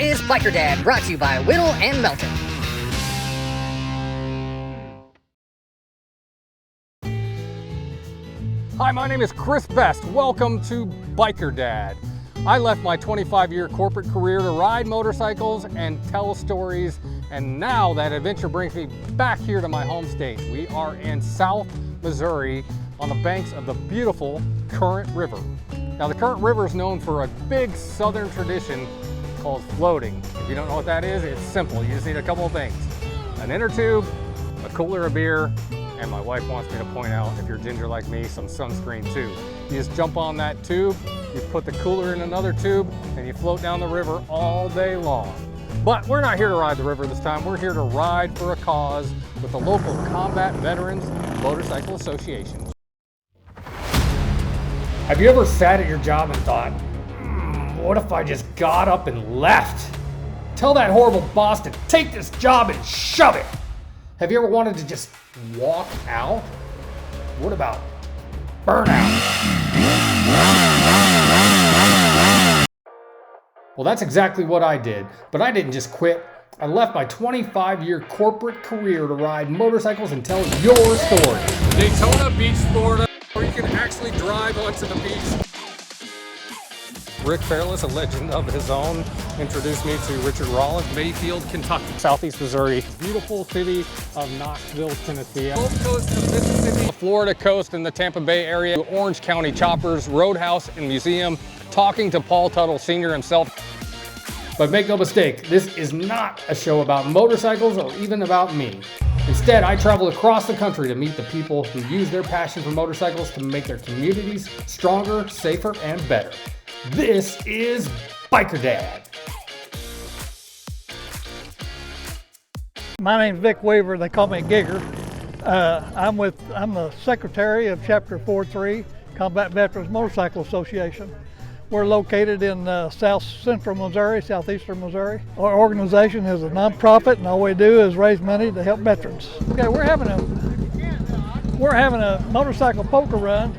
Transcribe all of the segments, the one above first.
is Biker Dad, brought to you by Whittle and Melton. Hi, my name is Chris Best. Welcome to Biker Dad. I left my 25-year corporate career to ride motorcycles and tell stories, and now that adventure brings me back here to my home state. We are in South Missouri on the banks of the beautiful Current River. Now, the Current River is known for a big southern tradition called floating. If you don't know what that is, it's simple. You just need a couple of things: an inner tube, a cooler of beer, and my wife wants me to point out, if you're ginger like me, some sunscreen too. You just jump on that tube, you put the cooler in another tube, and you float down the river all day long. But we're not here to ride the river this time. We're here to ride for a cause with the local Combat Veterans Motorcycle Association. Have you ever sat at your job and thought, what if I just got up and left? Tell that horrible boss to take this job and shove it. Have you ever wanted to just walk out? What about burnout? Well, that's exactly what I did, but I didn't just quit. I left my 25-year corporate career to ride motorcycles and tell your story. Daytona Beach, Florida, where you can actually drive onto the beach. Rick Fairless, a legend of his own, introduced me to Richard Rollin, Mayfield, Kentucky. Southeast Missouri, beautiful city of Knoxville, Tennessee. Gulf Coast of Mississippi, the Florida coast and the Tampa Bay area, Orange County Choppers, Roadhouse and Museum, talking to Paul Tuttle Sr. himself. But make no mistake, this is not a show about motorcycles or even about me. Instead, I travel across the country to meet the people who use their passion for motorcycles to make their communities stronger, safer, and better. This is Biker Dad. My name's Vic Weaver. They call me Gigger. I'm the secretary of Chapter 4-3 Combat Veterans Motorcycle Association. We're located in south central Missouri, southeastern Missouri. Our organization is a nonprofit, and all we do is raise money to help veterans. Okay, we're having a motorcycle poker run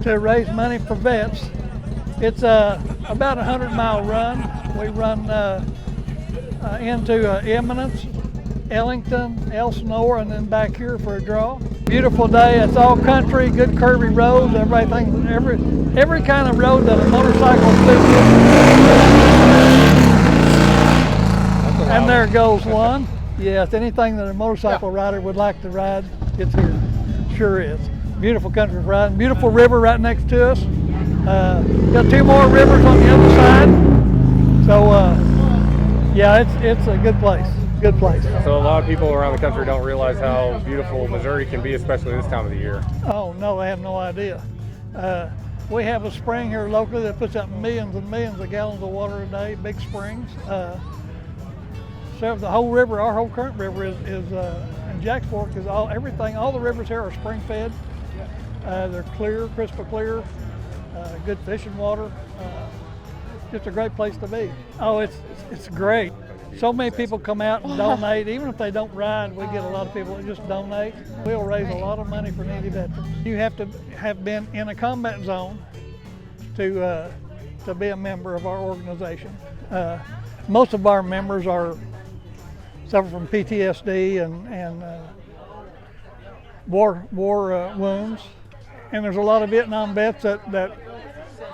to raise money for vets. It's about a 100-mile run. We run into Eminence, Ellington, Elsinore, and then back here for a draw. Beautiful day. It's all country, good curvy roads, everything, every kind of road that a motorcycle fits. And there goes one. Yes, anything that a motorcycle rider would like to ride, it's here. Sure is. Beautiful country for riding. Beautiful river right next to us. Got two more rivers on the other side. So yeah, it's a good place. Good place. So a lot of people around the country don't realize how beautiful Missouri can be, especially this time of the year. Oh no, they have no idea. We have a spring here locally that puts out millions and millions of gallons of water a day, big springs. So the whole river, our whole Current River is in Jack's Fork is all the rivers here are spring fed. They're clear, crystal clear, good fishing water. Just a great place to be. Oh, it's great. So many people come out and donate. Even if they don't ride, we get a lot of people that just donate. We'll raise a lot of money for needy veterans. You have to have been in a combat zone to be a member of our organization. Most of our members suffer from PTSD and war wounds. And there's a lot of Vietnam vets that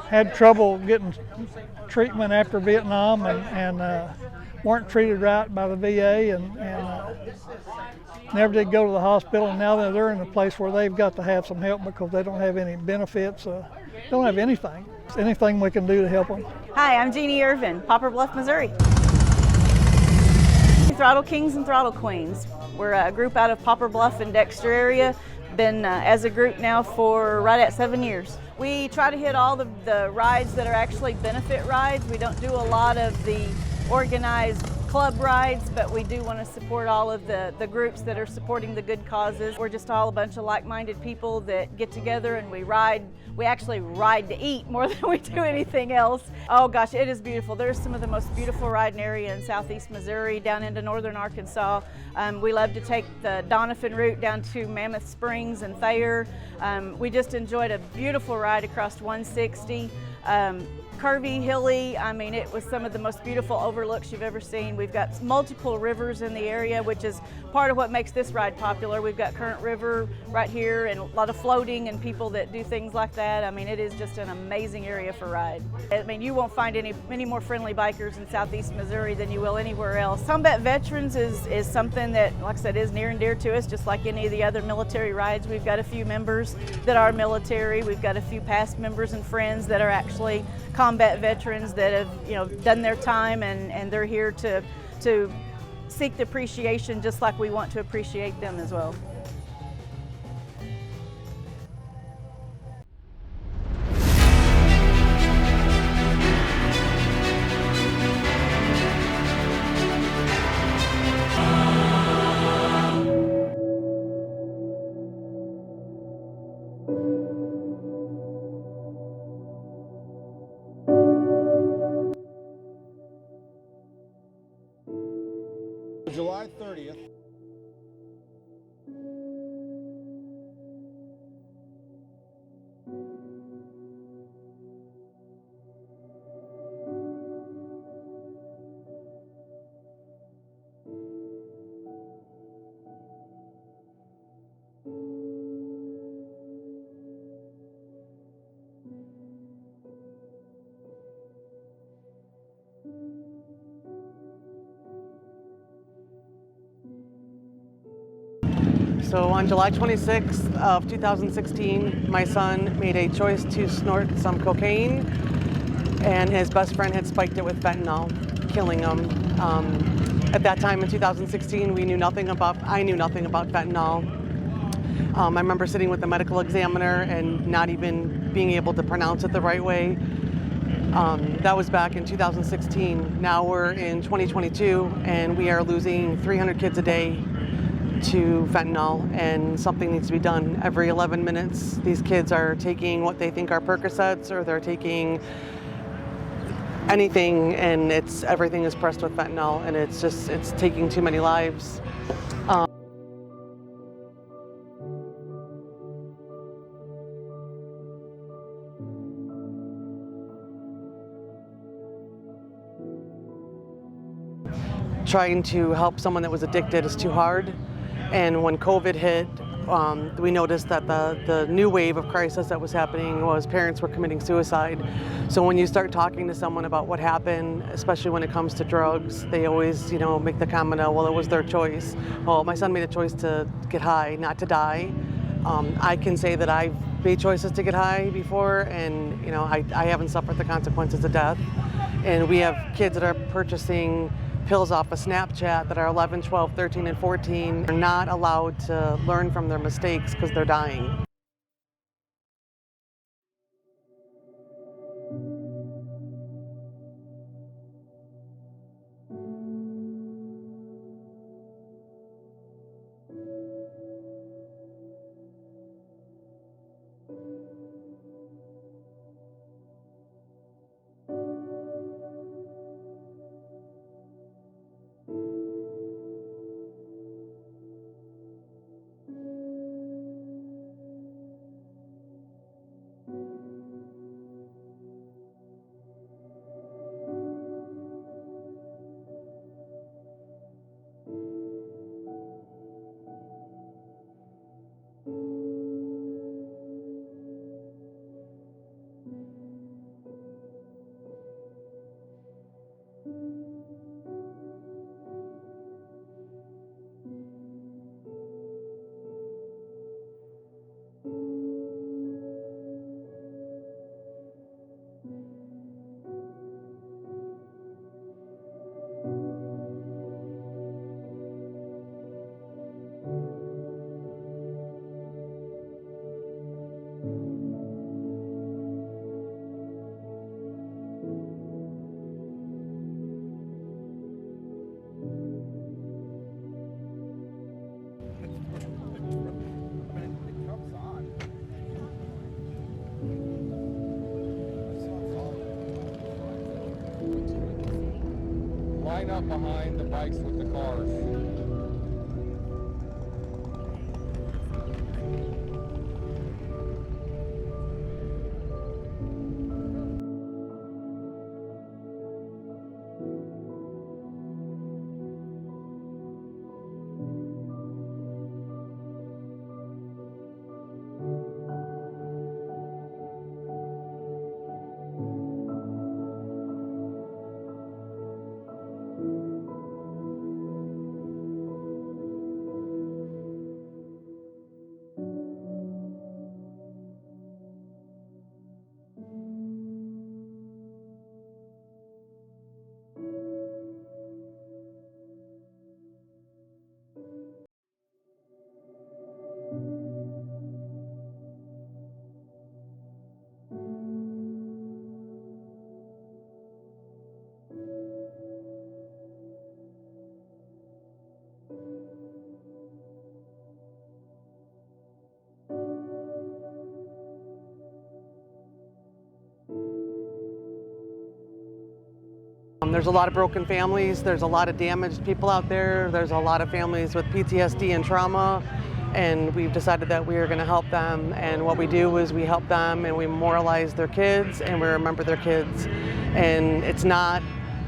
had trouble getting treatment after Vietnam and weren't treated right by the VA and never did go to the hospital, and now they're in a place where they've got to have some help because they don't have any benefits, don't have anything. Anything we can do to help them. Hi, I'm Jeannie Irvin, Poplar Bluff, Missouri. Throttle Kings and Throttle Queens. We're a group out of Poplar Bluff and Dexter area. Been as a group now for right at 7 years. We try to hit all the rides that are actually benefit rides. We don't do a lot of the organized club rides, but we do want to support all of the groups that are supporting the good causes. We're just all a bunch of like-minded people that get together and we ride. We actually ride to eat more than we do anything else. Oh gosh, it is beautiful. There's some of the most beautiful riding area in southeast Missouri, down into northern Arkansas. We love to take the Donovan route down to Mammoth Springs and Thayer. We just enjoyed a beautiful ride across 160. curvy, hilly. I mean, it was some of the most beautiful overlooks you've ever seen. We've got multiple rivers in the area, which is part of what makes this ride popular. We've got Current River right here and a lot of floating and people that do things like that. I mean, it is just an amazing area for ride. I mean, you won't find any more friendly bikers in southeast Missouri than you will anywhere else. Combat Veterans is something that, like I said, is near and dear to us, just like any of the other military rides. We've got a few members that are military. We've got a few past members and friends that are actually combat veterans that have, done their time, and they're here to seek the appreciation just like we want to appreciate them as well. July 30th. So on July 26th of 2016, my son made a choice to snort some cocaine, and his best friend had spiked it with fentanyl, killing him. At that time in 2016, I knew nothing about fentanyl. I remember sitting with the medical examiner and not even being able to pronounce it the right way. That was back in 2016. Now we're in 2022, and we are losing 300 kids a day to fentanyl, and something needs to be done. Every 11 minutes, these kids are taking what they think are Percocets, or they're taking anything, and everything is pressed with fentanyl, and it's taking too many lives. Trying to help someone that was addicted is too hard. And when COVID hit, we noticed that the new wave of crisis that was happening was parents were committing suicide. So when you start talking to someone about what happened, especially when it comes to drugs, they always, make the comment, well, it was their choice. Well, my son made a choice to get high, not to die. I can say that I've made choices to get high before, and I haven't suffered the consequences of death. And we have kids that are purchasing pills off of Snapchat that are 11, 12, 13, and 14 are not allowed to learn from their mistakes because they're dying. Line up behind the bikes with the cars. There's a lot of broken families, there's a lot of damaged people out there, there's a lot of families with PTSD and trauma, and we've decided that we are going to help them. And what we do is we help them and we memorialize their kids and we remember their kids. And it's not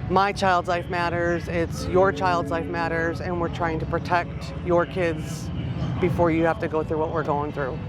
my child's life matters, it's your child's life matters, and we're trying to protect your kids before you have to go through what we're going through.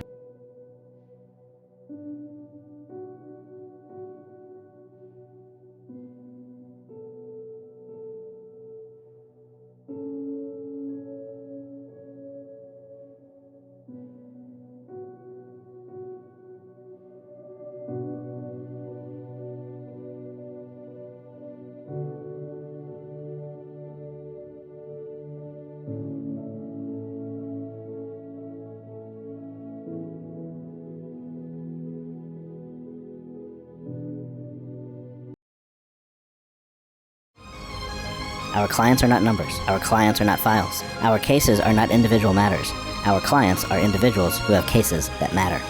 Our clients are not numbers. Our clients are not files. Our cases are not individual matters. Our clients are individuals who have cases that matter.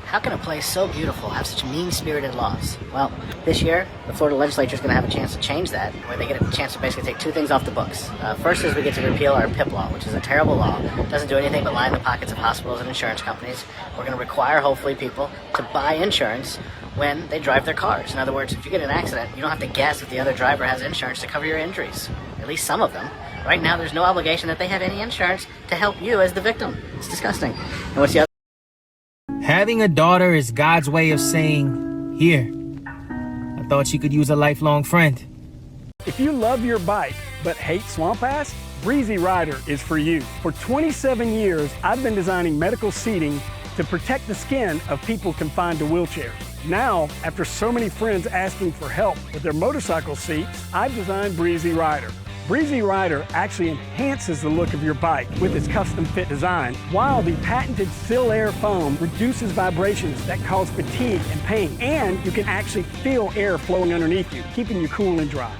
How can a place so beautiful have such mean-spirited laws? Well, this year, the Florida legislature is going to have a chance to change that, where they get a chance to basically take two things off the books. First is we get to repeal our PIP law, which is a terrible law. It doesn't do anything but line the pockets of hospitals and insurance companies. We're going to require, hopefully, people to buy insurance when they drive their cars. In other words, if you get in an accident, you don't have to guess if the other driver has insurance to cover your injuries. At least some of them. Right now, there's no obligation that they have any insurance to help you as the victim. It's disgusting. And what's the other? Having a daughter is God's way of saying, here, I thought you could use a lifelong friend. If you love your bike but hate swamp ass, Breezy Rider is for you. For 27 years, I've been designing medical seating to protect the skin of people confined to wheelchairs. Now, after so many friends asking for help with their motorcycle seats, I've designed Breezy Rider. Breezy Rider actually enhances the look of your bike with its custom fit design, while the patented Still Air foam reduces vibrations that cause fatigue and pain, and you can actually feel air flowing underneath you, keeping you cool and dry.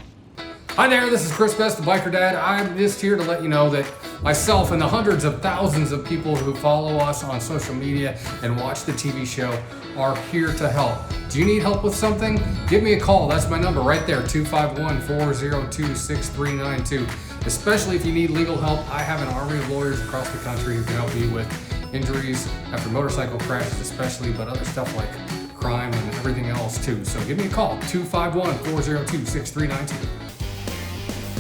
Hi there, this is Chris Best, the Biker Dad. I'm just here to let you know that myself and the hundreds of thousands of people who follow us on social media and watch the TV show are here to help. Do you need help with something? Give me a call. That's my number right there, 251-402-6392. Especially if you need legal help, I have an army of lawyers across the country who can help you with injuries after motorcycle crashes especially, but other stuff like crime and everything else too. So give me a call, 251-402-6392.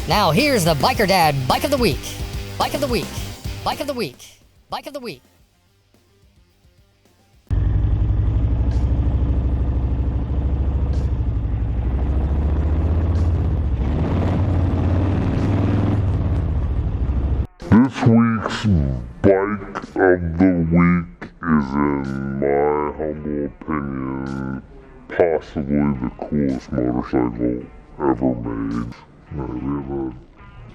Now here's the Biker Dad Bike of the Week. Bike of the Week. Bike of the Week. Bike of the Week. This week's Bike of the Week is, in my humble opinion, possibly the coolest motorcycle ever made. We have a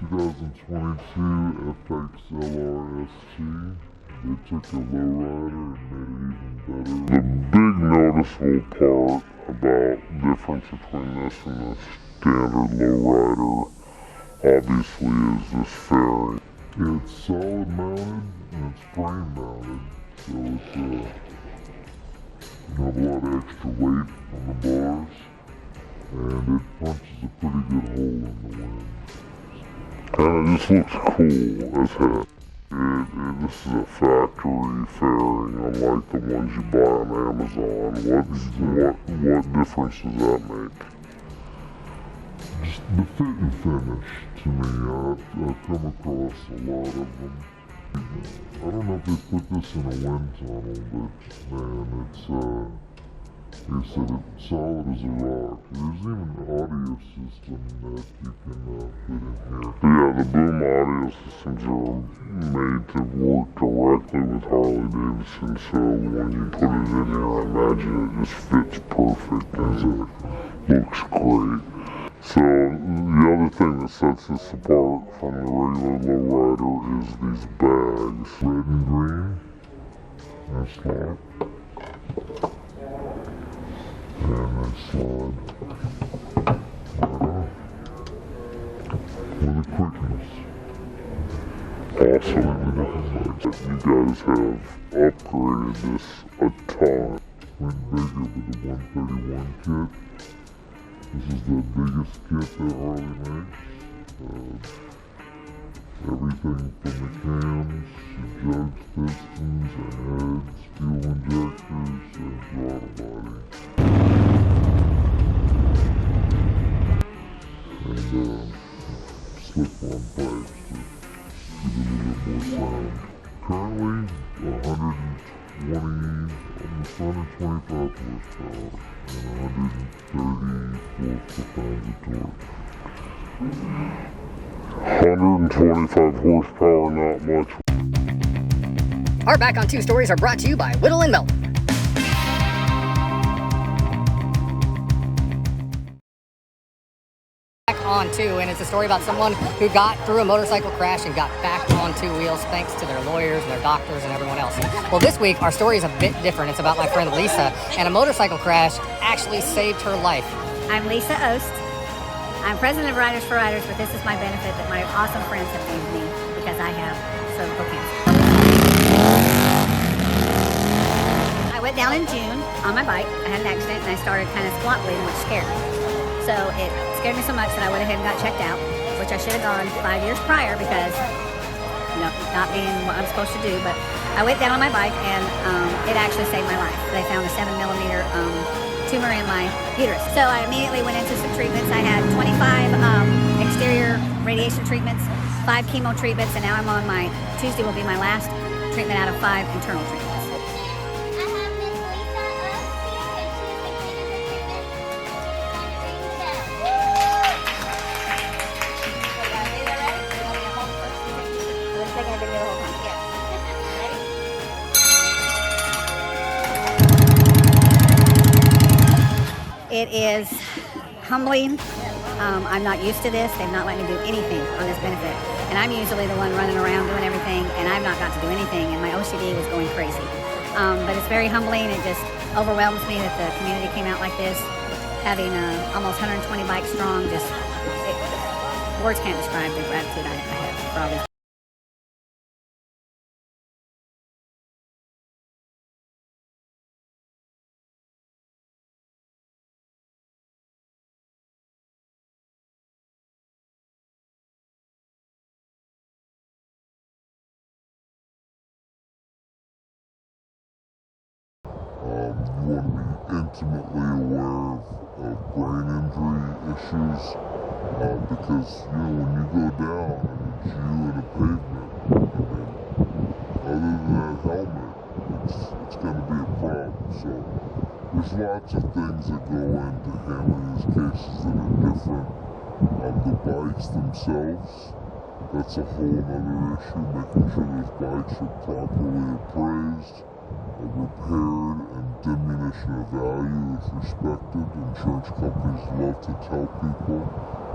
2022 FX LRST. They took a lowrider and made it even better. The big noticeable part about the difference between this and the standard lowrider, obviously, is this fairing. It's solid mounted and it's frame mounted, so it's have a lot of extra weight on the bars, and it punches a pretty good hole in the wind. And it just looks cool as heck. This is a factory fairing, unlike the ones you buy on Amazon. What difference does that make? Just the fit and finish to me. I've come across a lot of them. I don't know if they put this in a wind tunnel, but man, it's like I said, it's solid as a rock. There's even an audio system that you can put in here. Yeah, the boom audio systems are made to work directly with Harley Davidson, so when you put it in here, I imagine it just fits perfect and it looks great. So the other thing that sets this apart from the regular lowrider is these bags. Red and green. That's that. And they slide right off with a quickness. Also in the different legs. you guys have upgraded this a ton. Went bigger with the 131 kit. This is the biggest kit that Harley makes. Everything from the cams, the jugs, pistons, the heads, fuel injectors, and throttle body. And slip-on pipes that give a little bit more sound. Currently, 125 horsepower and 130 foot-pounds of torque. 125 horsepower, not much. Our Back on Two stories are brought to you by Whittle and Melton. Back on Two, and it's a story about someone who got through a motorcycle crash and got back on two wheels thanks to their lawyers and their doctors and everyone else. Well, this week our story is a bit different. It's about my friend Lisa, and a motorcycle crash actually saved her life. I'm Lisa Ost. I'm president of Riders for Riders, but this is my benefit that my awesome friends have named me because I have cervical cancer. I went down in June on my bike. I had an accident and I started kind of squat bleeding, which scared me. So it scared me so much that I went ahead and got checked out, which I should have gone 5 years prior because, you know, not being what I'm supposed to do. But I went down on my bike and it actually saved my life. They found a 7mm tumor in my uterus. So I immediately went into some treatments. I had 25 exterior radiation treatments, 5 chemo treatments, and now I'm on my, Tuesday will be my last treatment out of 5 internal treatments. It is humbling. I'm not used to this. They've not let me do anything on this benefit. And I'm usually the one running around doing everything, and I've not got to do anything, and my OCD was going crazy. But it's very humbling. It just overwhelms me that the community came out like this, having almost 120 bikes strong. Words can't describe the gratitude I have for all this. You want to be intimately aware of brain injury issues because, you know, when you go down and it's you in a pavement, I mean, other than that helmet, it's going to be a problem. So there's lots of things that go into handling these cases that are different. The bikes themselves, that's a whole other issue, making sure those bikes are properly appraised, repaired, and diminution of value is respected. Insurance companies love to tell people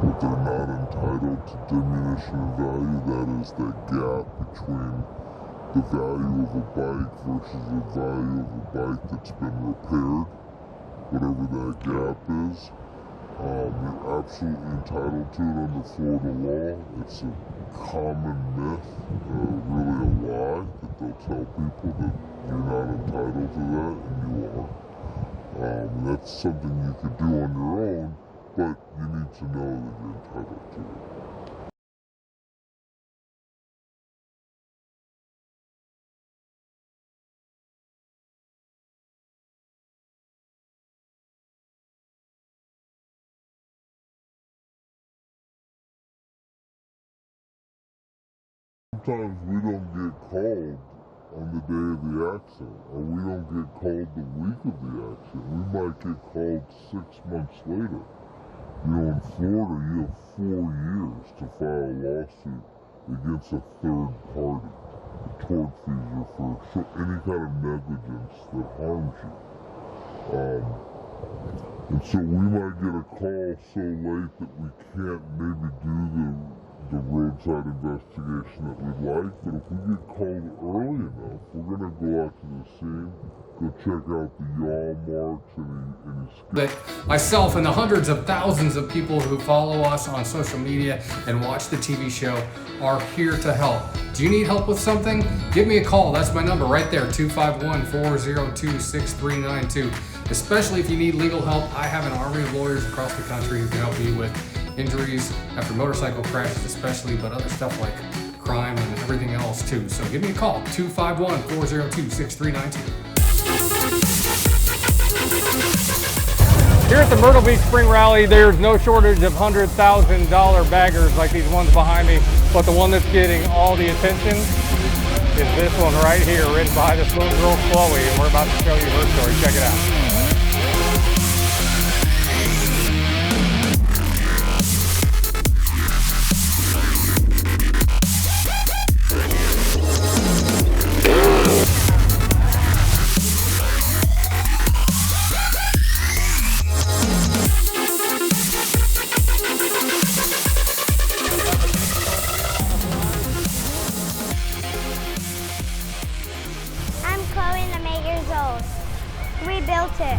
that they're not entitled to diminution of value. That is that gap between the value of a bike versus the value of a bike that's been repaired, whatever that gap is. You're absolutely entitled to it under Florida law. It's a common myth, really a lie, that they'll tell people that you're not entitled to that, and you are. That's something you could do on your own, but you need to know that you're entitled to it. Sometimes we don't get called on the day of the accident, or we don't get called the week of the accident. We might get called 6 months later. You know, in Florida, you have 4 years to file a lawsuit against a third party, a tortfeasor, for any kind of negligence that harms you. And so we might get a call so late that we can't maybe do the the roadside investigation that we'd like, but if we get called early enough, we're going to go out to the scene, go check out the yaw marks and that myself and the hundreds of thousands of people who follow us on social media and watch the TV show are here to help. Do you need help with something? Give me a call. That's my number right there, 251-402-6392. Especially if you need legal help, I have an army of lawyers across the country who can help you with injuries after motorcycle crashes especially, but other stuff like crime and everything else too. So give me a call, 251-402-6392. Here at the Myrtle Beach Spring Rally, there's no shortage of $100,000 baggers like these ones behind me, but the one that's getting all the attention is this one right here, written by this little girl, Chloe, and we're about to show you her story. Check it out. We built it,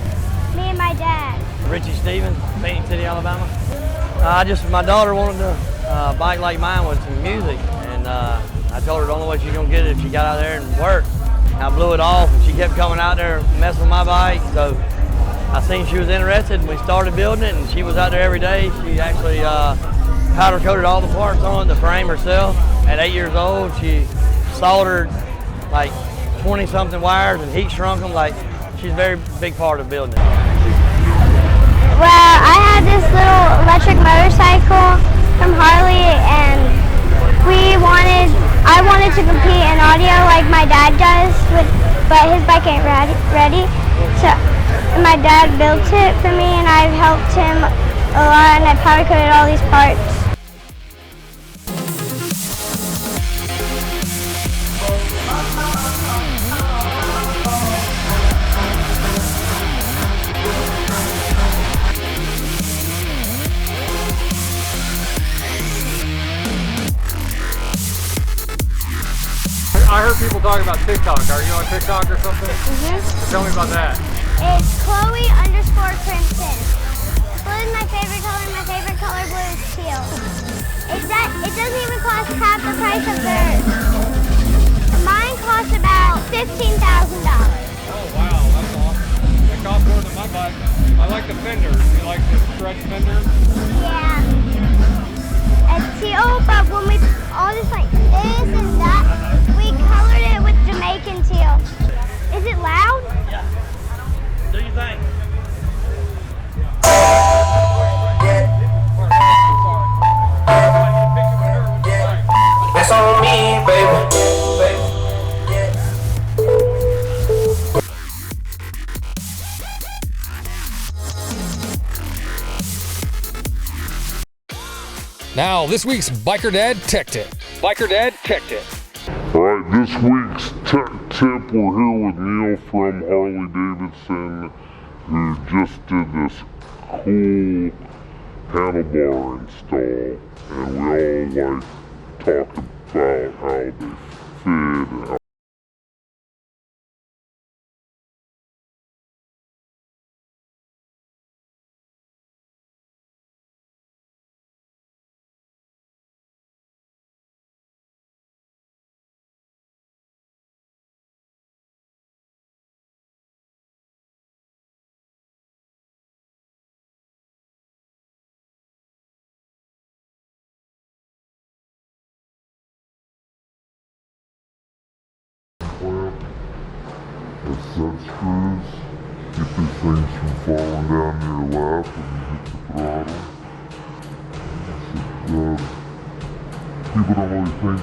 me and my dad. Richie Stevens, Phoenix City, Alabama. My daughter wanted a bike like mine with some music, and I told her the only way she's gonna get it if she got out there and worked. I blew it off, and she kept coming out there messing with my bike, so I seen she was interested, and we started building it, and she was out there every day. She actually powder coated all the parts on it, the frame herself. At 8 years old, she soldered like 20-something wires and heat shrunk them. Like, she's a very big part of building it. Well, I had this little electric motorcycle from Harley, and I wanted to compete in audio like my dad does, but his bike ain't ready. So my dad built it for me, and I've helped him a lot, and I powder coated all these parts. I heard people talking about TikTok. Are you on TikTok or something? Mm-hmm. Tell me about that. It's Chloe_Crimson. Blue is my favorite color. My favorite color blue is teal. It doesn't even cost half the price of theirs. Mine costs about $15,000. Oh wow, that's awesome. It costs more than my bike. I like the fenders. You like the stretch fenders? Yeah. It's teal, but when we all just like this and that, we colored it with Jamaican teal. Is it loud? Yeah. Do you think? That's on me, baby. Now, this week's Biker Dad Tech Tip. Biker Dad Tech Tip. Alright, this week's tech tip, we're here with Neil from Harley Davidson, who just did this cool handlebar install, and we all talked about how they fit and how clamp, the set screws, keep these things from falling down to your lap when you hit the throttle. People don't really think,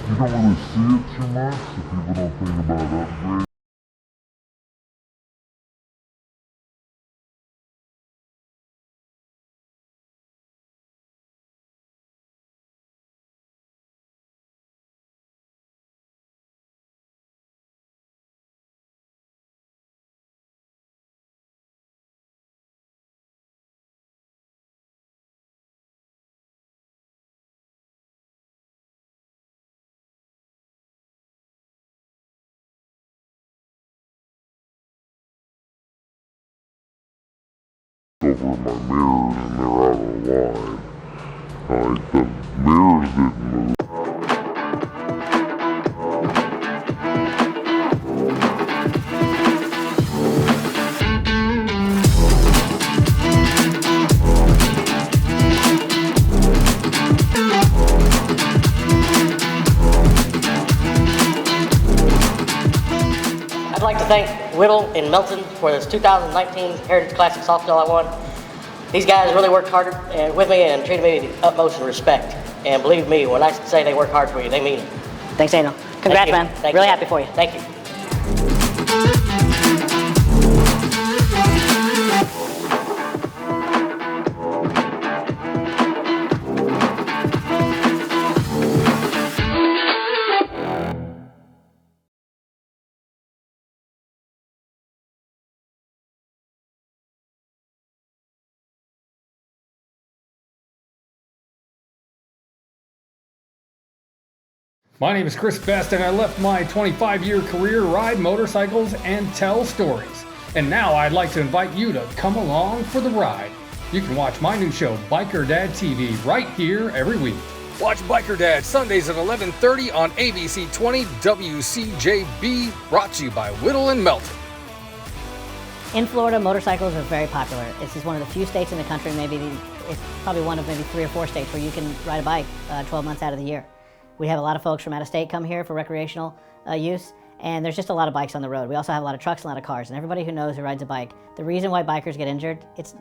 you don't really see it too much, so people don't think about upgrades. over my mirrors and they're out of line. Like the mirrors didn't move. I'd like to thank Whittle and Melton for this 2019 Heritage Classic Softball I won. These guys really worked hard with me and treated me with the utmost respect. And believe me, when I say they work hard for you, they mean it. Thanks, Daniel. Congrats, man. Really happy for you. Thank you. My name is Chris Best, and I left my 25-year career to ride motorcycles and tell stories. And now I'd like to invite you to come along for the ride. You can watch my new show, Biker Dad TV, right here every week. Watch Biker Dad Sundays at 11:30 on ABC 20 WCJB, brought to you by Whittle and Melton. In Florida, motorcycles are very popular. This is one of the few states in the country, it's probably one of maybe 3 or 4 states where you can ride a bike 12 months out of the year. We have a lot of folks from out of state come here for recreational use, and there's just a lot of bikes on the road. We also have a lot of trucks and a lot of cars, and everybody who knows who rides a bike, the reason why bikers get injured, it's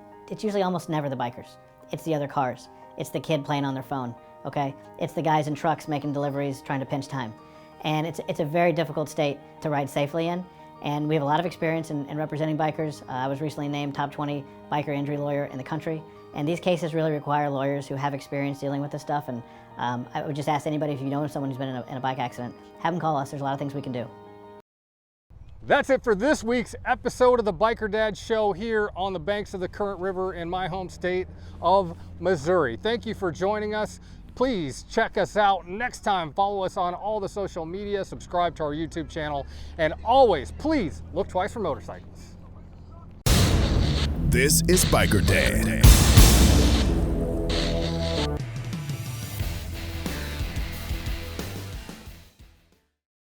usually almost never the bikers. It's the other cars. It's the kid playing on their phone, okay? It's the guys in trucks making deliveries, trying to pinch time. And it's a very difficult state to ride safely in, and we have a lot of experience in representing bikers. I was recently named top 20 biker injury lawyer in the country, and these cases really require lawyers who have experience dealing with this stuff. And I would just ask anybody, if you know someone who's been in a bike accident, have them call us. There's a lot of things we can do. That's it for this week's episode of the Biker Dad Show here on the banks of the Current River in my home state of Missouri. Thank you for joining us. Please check us out next time. Follow us on all the social media, subscribe to our YouTube channel, and always, please, look twice for motorcycles. This is Biker Dad.